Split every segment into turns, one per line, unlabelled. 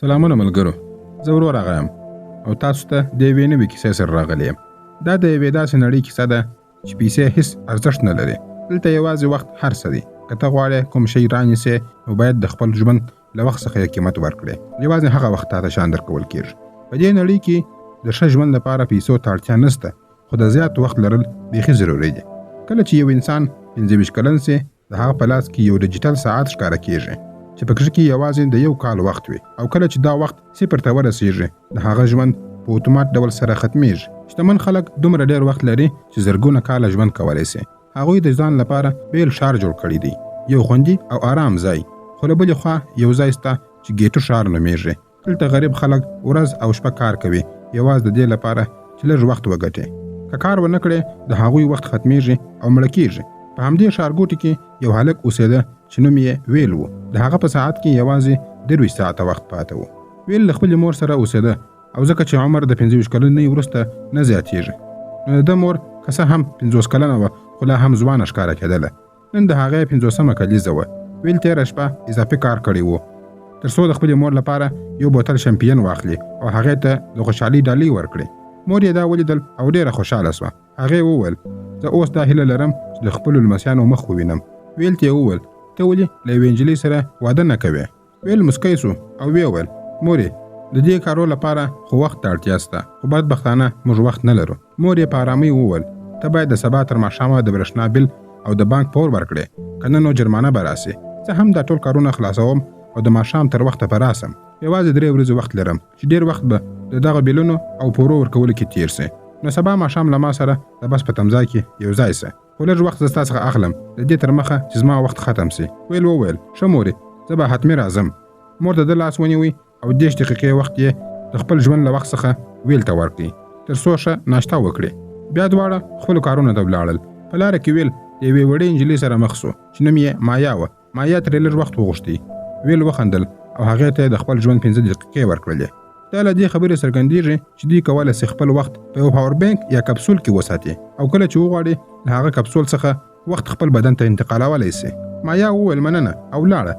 سلامونه ملګرو، زه ورور هغه یم او تاسو ته د یوې نوې کیسې سره راغلی یم. دا د یوې داسې نړۍ کیسه ده چې پیسې هیڅ ارزښت نه لري. دلته یوازې وخت هر څه دی. که ته غواړې کوم شی رانیسې نو باید د خپل ژوند له وخت څخه یې قیمت ورکړې. یوازې هغه وخت تاته شان درکول کېږي. په دې نړۍ کې د ښه ژوند لپاره پیسو ته اړتیا نشته، خو د زیات وخت لرل بیخي ضروري دي. کله چې یو انسان 25 کلن سي، د هغه په لاس کې یو ډیجیټل ساعت ښکاره کېږي چې په کې یوازې د 1 کال وخت وي، او کله چې دا وخت صفر ته ورسیږي د هغه ژوند په اتومات ډول سره ختمیږي. شتمن خلک دومره ډیر وخت لري چې زرګونه کاله ژوند کولی شي. هغوی د ځان لپاره بیل ښار جوړ کړی دی، یو خوندي او آرام ځای. خو له بلې خوا یو ځای شته چې ګیټو ښار نومیږي. دلته غریب خلک ورځ او شپه کار کوي یوازې د دې لپاره چې لږ وخت وګټي. که کار ونه کړي د هغوی وخت ختمیږي او مړه کیږي. په همدې ښارګوټي کې یو هلک اوسېده چې نوم یې ویل و. د هغه په ساعت کې یوازې 23 ساعته وخت پاته و. ویل له خپلې مور سره اوسېده، او ځکه چې عمر د 25 کلنۍ وروسته نه زیاتېږي، نو د مور که څه هم 50 کلنه وه خو لا هم ځوانه ښکاره کېدله. نن د هغې 50مه کلیزه وه. ویل تېره شپه اضافي کار کړی و تر څو د خپلې مور لپاره یو بوتل شمپین واخلي او هغې ته د خوشحالۍ ډالۍ ورکړي. مور یې دا ولیدل او ډېره خوشحاله شوه. هغې وویل زه اوس دا هیله لرم چې د خپلو لمسیانو مخ ووینم. ویل ته یې وویل ته ولې له یوې نجلۍ سره واده نه کوې؟ ویل مسکی سو او ویې ویل مورې د دې کارو لپاره خو وخت ته اړتیا شته، خو بدبختانه موږ وخت نه لرو. مور یې په ارامۍ وویل ته باید د سبا تر ماښامه د برېښنا بل او د بانک پور ورکړې، که نه نو جرمانه به راسي. زه هم دا ټول کارونه خلاصوم او د ماښام تر وخته به راسم. یوازې 3 ورځې وخت لرم چې ډېر وخت به د دغه بیلونو او پورو ورکولو کې تیر سي. نو سبا ماښام له ما سره د بس په تمځای کې یو ځای سه، خو لږ وخت زه ستا څخه اخلم د دې تر مخه چې زما وخت ختم سي. وویل ښه مورې، زه به حتمي راځم. مور د ده لاس ونیوی او 10 دقیقې وخت یې د خپل ژوند له وخت څخه ویل ته ورکړي تر څو ښه ناشته وکړي. بیا دواړه خپلو کارونو ته ولاړل. په لاره کې ویل د یوې وړې نجلۍ سره مخ سو چې نوم یې مایا وه. مایا ترې لږ وخت وغوښتي. ویل وخندل او هغې ته د خپل ژوند 15 دقیقې ورکړلې. دا له دې خبرې څرګندېږي چې دوی کولی شي خپل وخت په یو پاور بانک یا کپسول کې وساتي، او کله چې وغواړي له هغه کپسول څخه وخت خپل بدن ته انتقالولی شي. مایا وویل مننه او لاړه.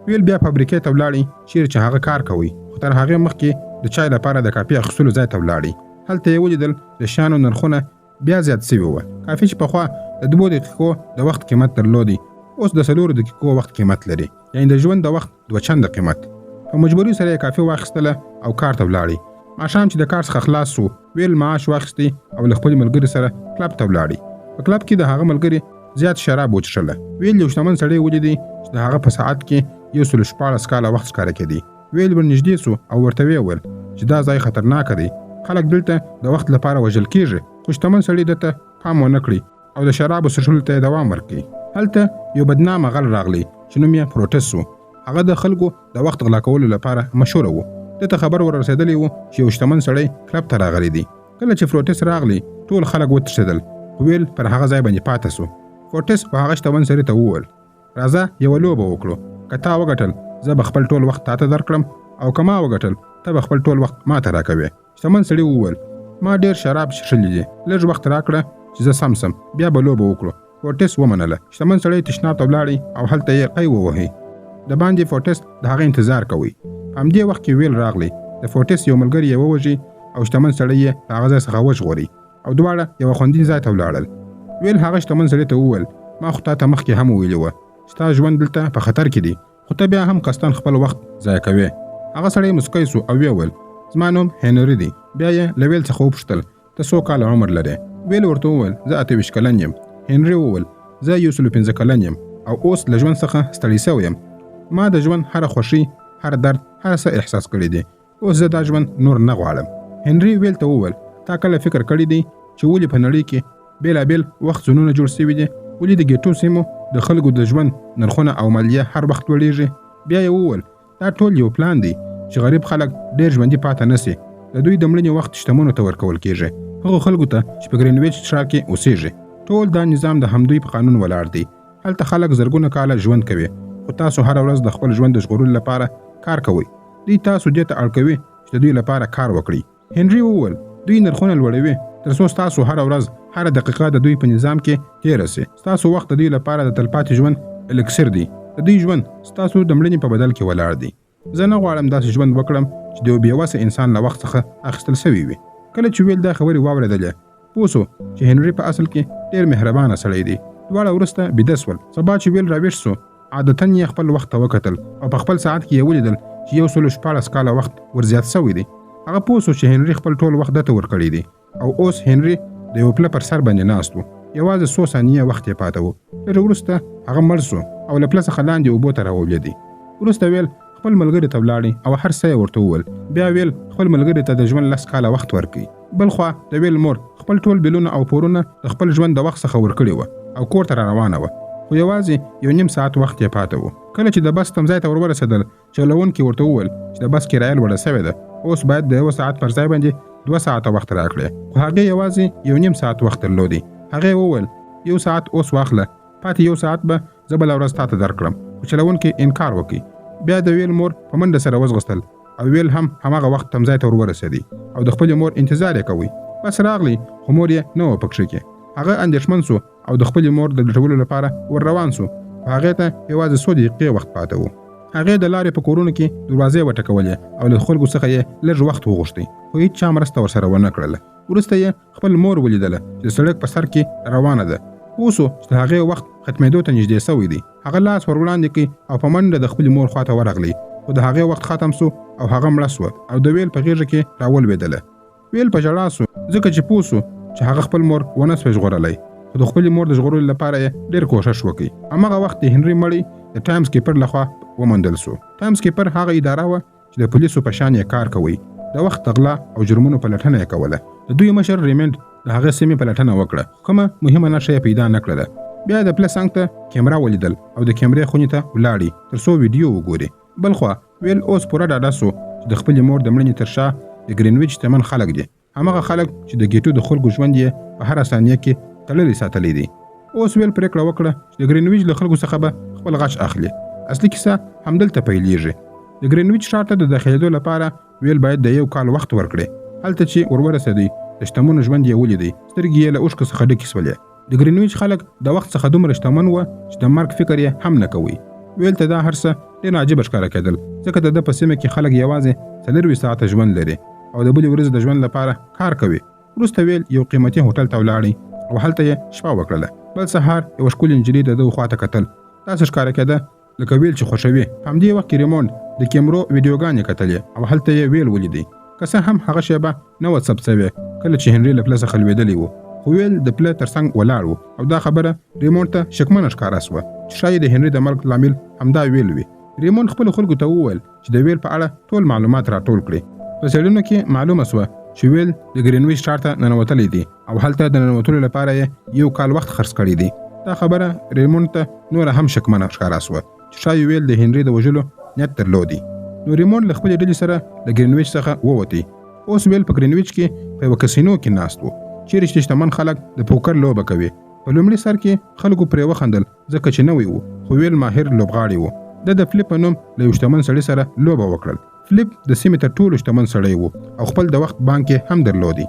ویل بیا فابریکې ته ولاړی چیرې چې هغه کار کوي، خو تر هغې مخکې د چای لپاره د کافي اخیستلو ځای ته ولاړی. هلته یې ولیدل د شیانو نرخونه بیا زیات سوي وه. کافي چې پخوا د 2 دقیقو د وخت قیمت درلودی اوس د 4 دقیقو وخت قیمت لري، یعنې د ژوند د وخت 2 چنده قیمت. په مجبوري سره یې کافي واخیستله او کار ته ولاړی. ماښام چې د کار څخه خلاص سو، ویل معاش واخیستی او له خپل ملګري سره کلب ته ولاړی. په کلب کې د هغه ملګري زیات شراب وڅښله. ویل یو شتمن سړی ولیدی چې د هغه په ساعت کې 114 کاله وخت ښکاره کېدی. ویل ورنږدې سو او ورته ویل چې دا ځای خطرناک دی، خلک دلته د وخت لپاره وژل کېږي. خو شتمن سړی دته پام ونه کړي او د شرابو څښلو ته دوام ورکړي. هلته یو بدنامه غل راغلی چې نوم یې پروټس و. هغه د خلکو د وخت غلا کولو لپاره مشهور و. دته خبر ورسېدلی و چې یو شتمن سړی کلب ته راغلی دی. کله چې پروټس راغلی ټول خلک وتښتېدل. ویل پر هغه ځای باندې پاته سو. پروټس په هغه شتمن سړي ته وویل راځه یوه لوبه وکړو، که تا وګټل زه به خپل ټول وخت تاته درکړم، او که ما وګټل ته به خپل ټول وخت ما ته راکوې. شتمن سړي وویل ما ډېر شراب څښلي دي، لږ وخت راکړه چې زه سم بیا به لوبه وکړو. فورټس ومنله. شتمن سړی تشناب ته ولاړی او هلته یې قی ووهی. د باندې فورټس د هغه انتظار کوي. په همدې وخت کې ویل راغلی. د فورټس یو ملګری یې ووژي او شتمن سړی یې د هغه ځای څخه وژغوري، او دواړه یوه خوندي ځای ته ولاړل. ویل هغه شتمن سړي ته وویل ما خو تا ته مخکې هم ویلي وه ستا ژوند دلته په خطر کې دی، خو ته بیا هم قصداً خپل وخت ضایع کوې. هغه سړی مسکی سو او ویل زما نوم هنري دی. بیا یې له ویل څخه وپوښتل ته څو کاله عمر لرې؟ ویل ورته وویل زه 28 کلن یم. هنري وویل زه 115 کلن یم او اوس له ژوند څخه ستړی سوی یم. ما د ژوند هره خوښي، هر درد، هر څه احساس کړی دی. اوس زه دا ژوند نور نه غواړم. هنري ویل ته وویل تا کله فکر کړی دی چې ولې په نړۍ کې بېلابېل وخت زونونه جوړ سوي دي؟ ولې د ګېټو سیمو د خلکو د ژوند نرخونه او مالیه هر وخت لوړېږي؟ بیا یې وویل دا ټول یو پلان دی چې غریب خلک ډېر ژوندي پاته نه سي. د دوی د مړینې وخت شتمنو ته ورکول کېږي، هغو خلکو ته چې په ګرینویچ ښار کې اوسېږي. ټول دا نظام د همدوی په قانون ولاړ دی. هلته خلک زرګونه کاله ژوند کوي، خو تاسو هره ورځ د خپل ژوند د ژغورلو لپاره کار کوئ. دوی تاسو دې ته اړ کوي چې د دوی لپاره کار وکړي. هنري وویل دوی نرخونه لوړوي تر څو ستاسو هره ورځ هره دقیقه د دوی په نظام کې تېره سي. ستاسو وخت د دوی لپاره د تلپاتې ژوند الکسیر دی. د دوی ژوند ستاسو د مړینې په بدل کې ولاړ دی. زه نه غواړم داسې ژوند وکړم چې د یو بېوسه انسان له وخت څخه اخیستل سوی وي. کله چې ویل دا خبرې واورېدلې پوه سو چې هنري په اصل کې ډېر مهربانه سړی دی. دواړه وروسته بیده سول. سبا چې ویل راویښ سو عادتاً یې خپل وخت ته وکتل او په خپل ساعت کې یې ولیدل چې 114 کاله وخت ورزیات سوی دی. هغه پوه سو چې هنري خپل ټول وخت دته ورکړی دی او اوس هنري د یو پله پر سر باندې ناست و. یوازې څو ثانیې وخت یې پاته و. لږ وروسته هغه مړ سو او له پله څخه لاندې اوبو ته راولوېدی. وروسته ویل خپل ملګري ته ولاړی او هر څه یې ورته وویل. بیا ویل خپل ملګري ته د ژوند 10 کاله وخت ورکړي. بل خوا د ویل مور خپل ټول بیلونه او پورونه د خپل ژوند د وخت څخه ورکړي وه او کور ته را روانه وه، خو یوازې 1.5 ساعت وخت یې پاته و. کله چې د بس تمځای ته ورورسېدل چلوونکي ورته وویل چې د بس کرایه لوړه سوې ده، اوس باید د 1 ساعت پر ځای باندې 2 ساعته وخت راکړي، خو هغې یوازې 1.5 ساعت وخت درلودی. هغې وویل 1 ساعت اوس واخله، پاتې 1 ساعت به زه بله ورځ تاته درکړم. خو چلوونکي انکار وکړي. بیا د ویل مور په منډه سره وځغستل او ویل هم هماغه وخت تمځای ته ورورسېدی او د خپلې مور انتظار یې کوي. بس راغلی خو مور یې نه وه په کښې کې. هغه اندېښمن سو او د خپلې مور د لټولو لپاره ور روان سو. هغې ته یوازې څو دقیقې وخت پاته و. هغې د لارې په کورونو کې دروازې وټکولې او له خلکو څخه یې لږ وخت وغوښتی، خو هیڅ چا مرسته ورسره ونه کړله. وروسته یې خپل مور ولیدله چې د سړک په سر کې روانه ده. پوه سو چې د هغې وخت ختمېدو ته نږدې سوی دی. هغه لاس ور وړاندې کړي او په منډه د خپلې مور خواته ورغلی، خو د هغې وخت ختم سو او هغه مړه سوه او د ویل په غېږه کې راولوېدله. ویل په ژړا سو ځکه چې پوه سو چې هغه خپل مور ونه سوی ژغورلی، خو د خپلې مور د ژغورلو لپاره یې ډېر کوښښ وکړي. هماغه وخت د هنري مړی د ټایمز کیپر لخوا وموندل سو. ټایمز کیپر هغه اداره وه چې د پولیسو په شان یې کار کوي. د وخت د غلا او جرمونو په لټنه یې کوله. د دوی مشر ریمنډ د هغه سیمې په لټنه وکړه، کومه مهمه نښه یې پیدا نه کړله. بیا د پله څنګ ته کیمرا ولیدل او د کیمرې خونې ته ولاړی تر څو ویډیو وګوري. بل خوا ویل اوس پوره ډاډه سو چې د خپلې مور د مړینې تر شا د ګرینویچ شتمن خلک دي، هماغه خلک چې د ګیټو د خلکو ژوند یې په هره ثانیه کې تړلی ساتلی دی. اوس ویل پرېکړه وکړه چې د ګرینویچ له خلکو څخه به خپل غچ اخلي. اصلي کیسه همدلته پیلېږي. د ګرینویچ ښار ته د داخلېدو لپاره ویل باید د 1 کال وخت ورکړي. هلته چې ورورسېدی د شتمنو ژوند یې ولیدی، سترګې یې له اوښکو څخه ډکې سولې. د ګرینویچ خلک د وخت څخه دومره شتمن وه چې د مرګ فکر یې هم نه کوي. ویل ته دا هر څه ډېر عجیبه ښکاره کېدل، ځکه د ده په سیمه کې خلک یوازې 24 ساعته ژوند لري او د بلې ورځې د ژوند لپاره کار کوي. وروسته ویل یو قیمتي هوټل ته ولاړی او هلته یې شپه وکړله. بل سهار یوه ښکلې نجلۍ د ده خواته کتل. داسې ښکاره کېده لکه ویل چې خوښوي. په همدې وخت کې ریموند د کیمرو ویډیوګانې کتلې او هلته یې ویل ولیدی. که څه هم هغه شیبه نه وه ثبت سوې کله چې هنري له پله څخه لوېدلی و، خو ویل د پله تر څنګ ولاړ و او دا خبره ریموند ته شکمنه ښکاره سوه چې ښایي د هنري د مرګ لامل همدا ویل وي. ریموند خپلو خلکو ته وویل چې د ویل په اړه ټول معلومات راټول کړي. په څېړنو کې معلومه سوه چې ویل د ګرینویچ ښار ته ننوتلی دی او هلته د ننوتلو لپاره یې 1 کال وخت خرڅ کړی دی. دا خبره ریموند ته نوره هم شکمنه ښکاره سوه چې ښایي ویل د هنري د وژلو نیت درلودی. نو ریموند له خپلې ډلې سره د ګرینویچ څخه ووتی. اوس ویل په ګرینویچ کې په یوه کسینو کې ناست و چیرې چې شتمن خلک د پوکر لوبه کوي. په لومړي سر کې خلکو پرې وخندل ځکه چې نوی و، خو ویل ماهر لوبغاړی و. د فلیپ په نوم له یو شتمن سړي سره لوبه وکړل. فلیپ د سیمې تر ټولو شتمن سړی و او خپل د وخت بانک یې هم درلودی.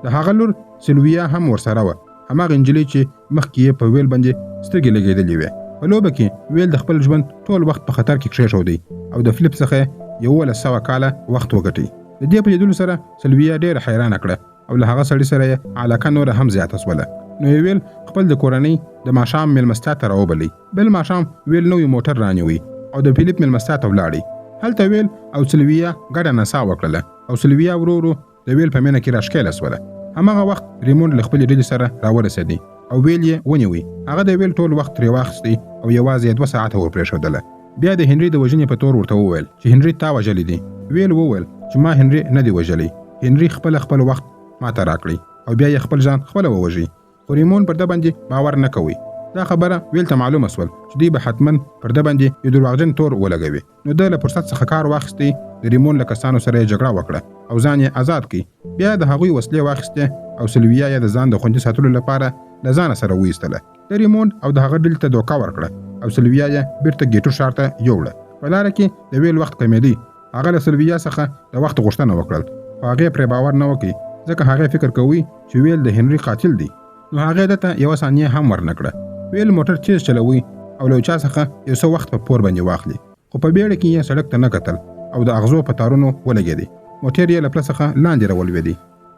د هغه لور سلویا هم ورسره وه، هماغه نجلۍ چې مخکې یې په ویل باندې سترګې لګېدلې وې. په لوبه کې ویل د خپل ژوند ټول وخت په خطر کې کښېښودی او د فلیپ څخه 1100 کاله وخت وګټي. د دې په لیدلو سره سلویا ډېره حیرانه کړه او له هغه سړي سره یې علاقه نوره هم زیاته سوله. نو یې ویل خپل د کورنۍ د ماښام مېلمستیا ته راوبلئ. بل ماښام ویل نوی موټر رانیوي او د فلیپ مېلمستیا ته ولاړی. هلته ویل او سلویا ګډه نڅا وکړله او سلویا ورو ورو د ویل په مینه کې راښکېله سوله. هماغه وخت ریموند له خپلې ډلې سره راورسېدی او ویل یې ونیوی. هغه د ویل ټول وخت ترې واخیستی او یوازې 2 ساعته ورپرېښودله. بیا د هنري د وژنې په تور ورته وویل چې هنري تا وژلی دی. ویل وویل چې ما هنري نه دی وژلی، هنري خپل وخت ما ته راکړی او بیا یې خپل ځان خپله ووژي. خو ریموند پر ده باندې باور نه کوي. دا خبره ویل ته معلومه سول چې دوی به حتما پر ده باندې یو درواغجن تور ولګوي. نو ده له فرصت څخه کار واخیستی، د ریموند له کسانو سره یې جګړه وکړه او ځان یې آزاد کړي. بیا د هغوی وسلې واخیستې او سلویا یې د ځان د خوندي ساتلو لپاره له ځانه سره وایستله. د ریموند او د هغه ډلې ته دوکه ورکړه او سلویا یې بیرته ګیټو ښار ته یوړه. په لاره کې د ویل وخت کمېدی. هغه له سلویا څخه د وخت غوښتنه وکړل، خو هغې پرې باور نه وکړي ځکه هغې فکر کوي چې ویل د هنري قاتل دی. نو هغې ده ته 1 ثانیه هم ورنه کړه. ویل موټر تیز چلوي او له چا څخه یو څه وخت په پور باندې واخلي، خو په بیړه کې یې سړک ته نه کتل او د اغزو په تارونو ولګېدې. موټر یې له پله څخه لاندې راولوېدې.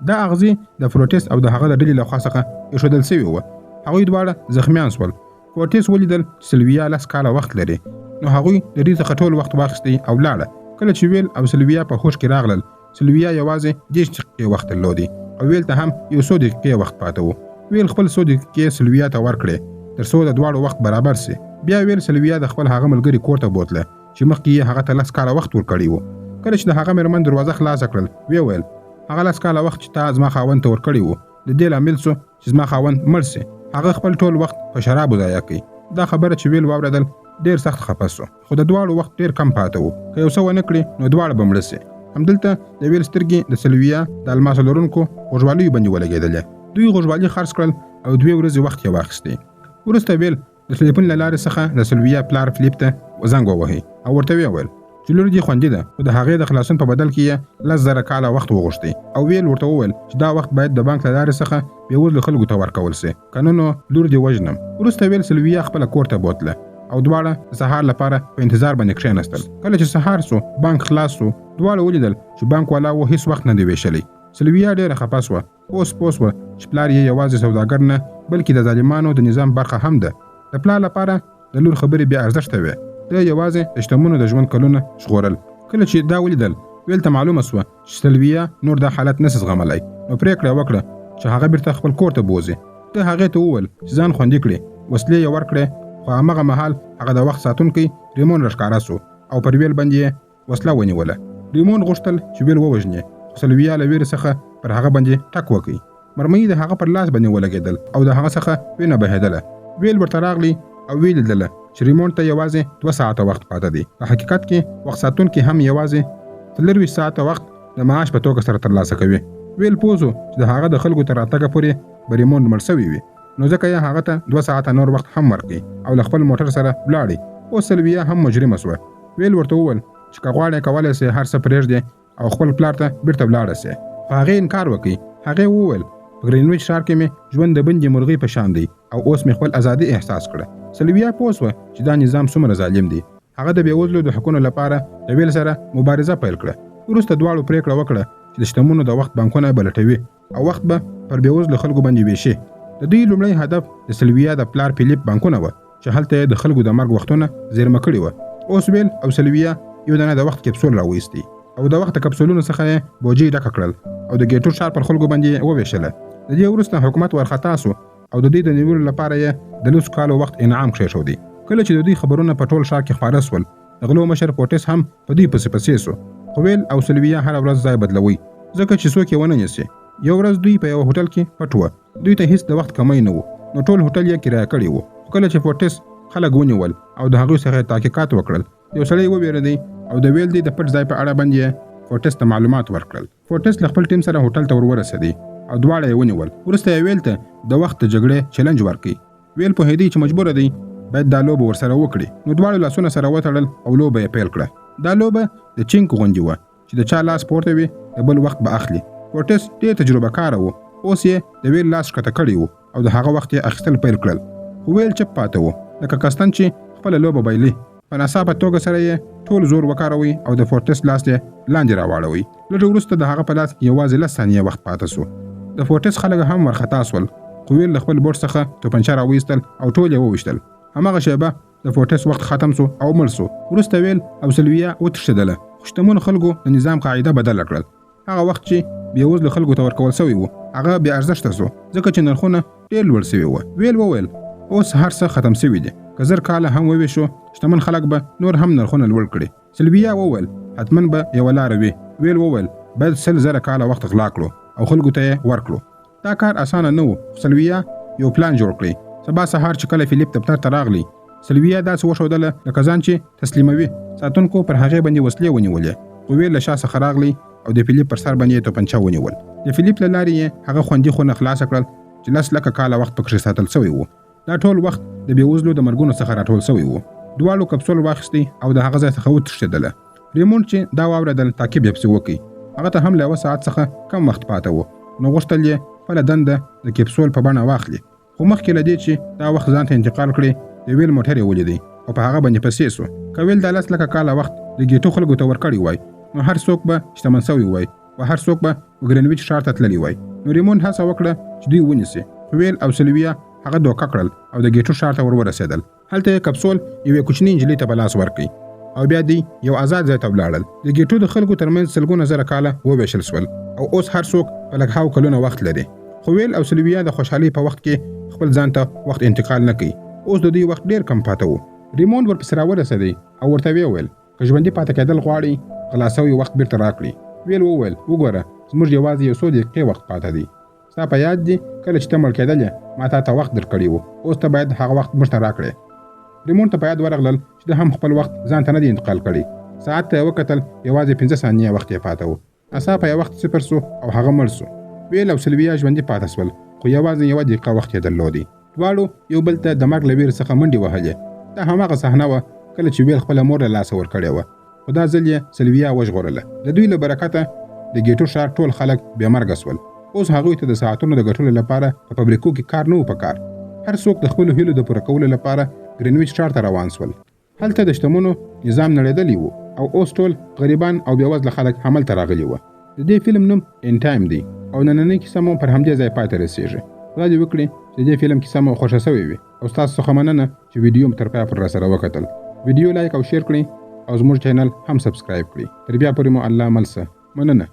دا اغزې د فورټس او د هغه د ډلې لخوا څخه ایښودل سوي وه. هغوی دواړه زخمیان شول. فورټس ولیدل چې سلویا 10 کاله وخت لري، نو هغوی د دې څخه ټول وخت واخیستی او لاړه. کله چې ویل او سلویا په هوش کې راغلل، سلویا یوازې 10 دقیقې وخت درلودی او ویل ته هم یو څو دقیقې وخت پاته و. ویل خپل څو دقیقې سلویا ته ورکړې تر څو د دواړو وخت برابر سي. بیا ویل سلویا د خپل هغه ملګري کور ته بوتله چې مخکې یې هغه ته 10 کاله وخت ورکړی و. کله چې د هغه مېرمن دروازه خلاصه کړل، وی ویل هغه 10 کاله وخت چې تا زما خاوند ته ورکړی و د دې لامل څو چې زما خاوند مړ سي. هغه خپل ټول وخت په شرابو ضایع کوي. دا خبره چې ویل واورېدل ډېر سخت خفه سو، خو د دواړو وخت ډېر کم پاته و. که یو څه ونه کړي نو دواړه به مړه سي. همدلته د ویل سترګې د سلویا د الماسو لرونکو غوږوالیو باندې ولګېدلې. دوی غوږوالي خرڅ کړل او 2 ورځې وخت یې واخیستی. وروسته ویل د ټلیفون له لارې څخه د سلویا پلار فلیپ ته زنګ ووهي او ورته ویل چې لور دې خوندي ده، خو د هغې د خلاصون په بدل کې یې 10,000 کاله وخت وغوښتی. او ویل ورته وویل چې دا وخت باید د بانک له لارې څخه بېوزلو خلکو ته ورکول سي، که نه نو لور دې وژنم. وروسته ویل سلویا خپله کور ته بوتله او دواړه د سهار لپاره په انتظار باندې کښېنستل. کله چې سهار سو، بانک خلاص سو. دواړه ولیدل چې بانک والا و هیڅ وخت نه دی ویشلی. سلویا ډېره خفه سوه. اوس پوه سوه چې پلار یې یوازې سوداګر نه بلکې د ظالمانو د نظام برخه هم ده. د پلار لپاره د لور خبرې بې ارزښته وې. ده یوازې د شتمنو د ژوند کلونه ژغورل. کله چې دا ولیدل، ویل ته معلومه سوه چې سلویا نور دا حالت نسي زغملی، نو پرېکړه وکړه چې هغه بیرته خپل کور ته بوځي. ده هغې ته وویل چې ځان خوندي کړي، وسلې یې ورکړې. خو همغه مهال هغه د وخت ساتونکی ریمون راښکاره سو او پر ویل باندې یې وسله ونیوله. ریمون غوښتل چې ویل ووژني، خو سلویا له ویرې څخه پر هغه باندې ټک وکړي. مرمۍ د هغه پر لاس باندې ولګېدل او د هغه څخه وینه بهېدله. ویل ورته راغلی او ویې لیدله چې ریمون ته یوازې 2 ساعته وخت پاته دی. په حقیقت کې وخت ساتونکي هم یوازې 23 ساعته وخت د معاش په توګه سره ترلاسه کوي. ویل پوه سو چې د هغه د خلکو تر راتګه پورې به ریمون مړ سوی وي، نو ځکه یې هغه ته 2 ساعته نور وخت هم ورکړي او له خپل موټر سره ولاړې. اوس سلویا هم مجرمه سوه. ویل ورته وویل چې که غواړې کولی سې هر څه پرېږدې او خپل پلار ته بیرته ولاړه سې. خو هغې انکار وکړي. هغې وویل په ګرینویچ ښار کې مې ژوند د بندې مرغۍ په شان دی او اوس مې خپل ازادي احساس کړه. سلویا پوه سوه چې دا نظام څومره ظالم دی. هغه د بېوزلو د حقونو لپاره د ویل سره مبارزه پیل کړه. وروسته دواړو پرېکړه وکړه چې د شتمنو د وخت بانکونه به لټوي او وخت به پر بېوزلو خلکو باندې ویشي. د دوی لومړی هدف د سلویا د پلار فلیپ بانکونه وه چې هلته یې د خلکو د مرګ وختونه زیرمه کړي وه. اوس ویل او سلویا یو دانه د وخت کپسول راویستی او د وخت کپسولونو څخه یې بوجۍ ډکه کړل او د ګیټور ښار پر خلکو باندې وویشله. د دې وروسته حکومت ورخطا سو او د دې د نیولو لپاره یې د 10 کالو وخت انعام کښېښودی. کله چې د دوی خبرونه په ټول ښار کې خپاره سول، د غلو مشر فورټس هم په دوی پسې سو. خو ویل او سلویا هره ورځ ځای بدلوي ځکه چې څوک یې ونه نیسي. یو ورځ دوی په یو هوټل کې پټ وه. دوی ته هیڅ د وخت کمی نه و، نو ټول هوټل یې کرایه کړی و. خو کله چې فورټس خلک ونیول او د هغوی څخه تحقیقات وکړل، یو سړی وویرېدی او د ویل دی د پټ ځای په اړه باندې فورټس ته معلومات ورکړل. فورټس له خپل ټیم سره هوټل ته ورورسېدی او دواړه یې ونیول. وروسته یې ویل ته د وخت د جګړې چلنج ورکړي. ویل پوهېدی چې مجبوره دی باید دا لوبه ورسره وکړي، نو دواړو لاسونه سره وتړل او لوبه یې پیل کړه. دا لوبه د چینک غوندې وه چې د چا لاس پورته وي د بل وخت به اخلي. فورټس ډېر تجربه کاره و. اوس یې د ویل لاس ښکته کړی و او د هغه وخت یې اخیستل پیل کړل. خو ویل چپ پاته و لکه کستن چې خپله لوبه بایلي. په ناڅاپه توګه سره یې ټول زور وکاروئ او د فورټس لاس یې لاندې راواړوئ. لږ وروسته د هغه په لاس کې یوازې 10 ثانیې وخت پاته سو. د فورټس خلک هم ورخطا سول. خو ویل له خپل بوټ څخه توپنچه راویستل او ټول یې وویشتل. هماغه شیبه د فورټس وخت ختم سو او مړ سو. وروسته ویل او سلویا وتښتېدله. خو شتمنو خلکو د نظام قاعده بدله کړل. هغه وخت چې بېوزلو خلکو ته ورکول سوی و هغه بې ارزښته سو ځکه چې نرخونه ډېر لوړ سوي وه. ویل اوس هر څه ختم سوي دي. که 1000 کاله هم وویشو، شتمن خلک به نور هم نرخونه لوړ کړي. سلویا وویل حتمن به یوه لاره وي. ویل باید 100,000 کاله وخت غلا کړو او خلکو ته یې ورکړو. دا کار اسانه نه و. سلویا یو پلان جوړ کړی. سبا سهار چې کله فلیپ دفتر ته راغلی، سلویا داسې وښودله لکه ځان چې تسلیموي. ساتونکو پر هغې باندې وسلې ونیولې. خو ویل له شا څخه راغلی او د فلیپ پر سر باندې توپنچه ونیول. د فلیپ له لارې یې هغه خوندي خونه خلاصه کړل چې 10 لکه کاله وخت پکښې ساتل سوی و. دا ټول وخت د بېوزلو د مرګونو څخه راټول سوی و. دواړو کپسول واخیستی او د هغه ځای څخه وتښتېدله. ریمونډ چې دا واورېدل تعقیب یې پسې وکړي. هغه ته هم له 1 ساعت څخه کم وخت پاته و، نو غوښتل یې خپله دنده د کپسول په بڼه واخلي. خو مخکې له دې چې دا وخت ځان ته انتقال کړي، د ویل موټر یې ولیدی او په هغه باندې پسې سو. که ویل دا 10 لکه کاله وخت د ګېټو خلکو ته ورکړی وای نو هر څوک به شتمن سوی وای او هر څوک به ګرینویچ ښار ته تللی وای. نو ریموند هڅه وکړه چې دوی ونیسي، خو ویل او سلویا هغه دوکه کړل او د ګېټو ښار ته ورسېدل. هلته یې کپسول یوې کوچنۍ نجلۍ ته په لاس ورکړ او بیا دوی یو آزاد ځای ته ولاړل. د ګېټو د خلکو ترمنځ سلګونه زره کاله وویشل سول او اوس هر څوک په لږ کلونه وخت لري. خو ویل او سلویا د خوشحالۍ په وخت کې خپل ځان ته وخت انتقال نه کوي. اوس د دوی وخت ډیر کم پاته وو. ریموند ورپسې راورسېدی او ورته ویل که ژوندي پاتې کېدل غواړي غلا سوی وخت بیرته راکړي. ویل وویل وګوره زموږ یوازې یو څو دقیقې وخت پاته دی. ستا په یاد دي کله چې ته مړ کېدلې ما تا وخت درکړی وو، اوس ته باید هغه وخت موږ ته راکړې. ریموند ته په یاد ورغلل چې د هم خپل وخت ځان ته نه دی انتقال کړی. ساعت ته یې وکتل، یوازې 15 ثانیې وخت یې پاته و. ناڅاپه یې وخت صفر سو او هغه مړ سو. ویل او سلویا ژوندي پاته سول خو یوازې یوه دقیقه وخت یې درلودی. دواړو یو بل ته د مرګ له ویرې څخه منډې وهلې. دا هماغه صحنه وه کله چې ویل خپله مور له لاسه ورکړې وه، خو دا ځل یې سلویا وژغورله. د دوی له برکته د ګېټو ښار ټول خلک بې مرګه سول. اوس هغوی ته د ساعتونو د ګټلو لپاره په فابریکو کې کار نه و پکار. هر څوک د خپلو هیلو د پوره کولو لپاره ګرینویچ ښار ته روان سول. هلته د شتمنو نظام نړېدلی و او اوس ټول غریبان او بېوزله خلک هملته راغلي وه. د دې فلم نوم ان ټایم دی او نننۍ کیسه مو پر همدې ځای پای ته رسېږي. خدای دې وکړي چې د دې فلم کیسه مو خوښه سوې وي او ستاسو څخه مننه چې ویډیو مو تر پایه پر راسره وکتل. ویډیو لایک او شیر کړئ او زموږ چینل هم سبسکرایب کړئ. تر بیا پورې مو الله مل شه. مننه.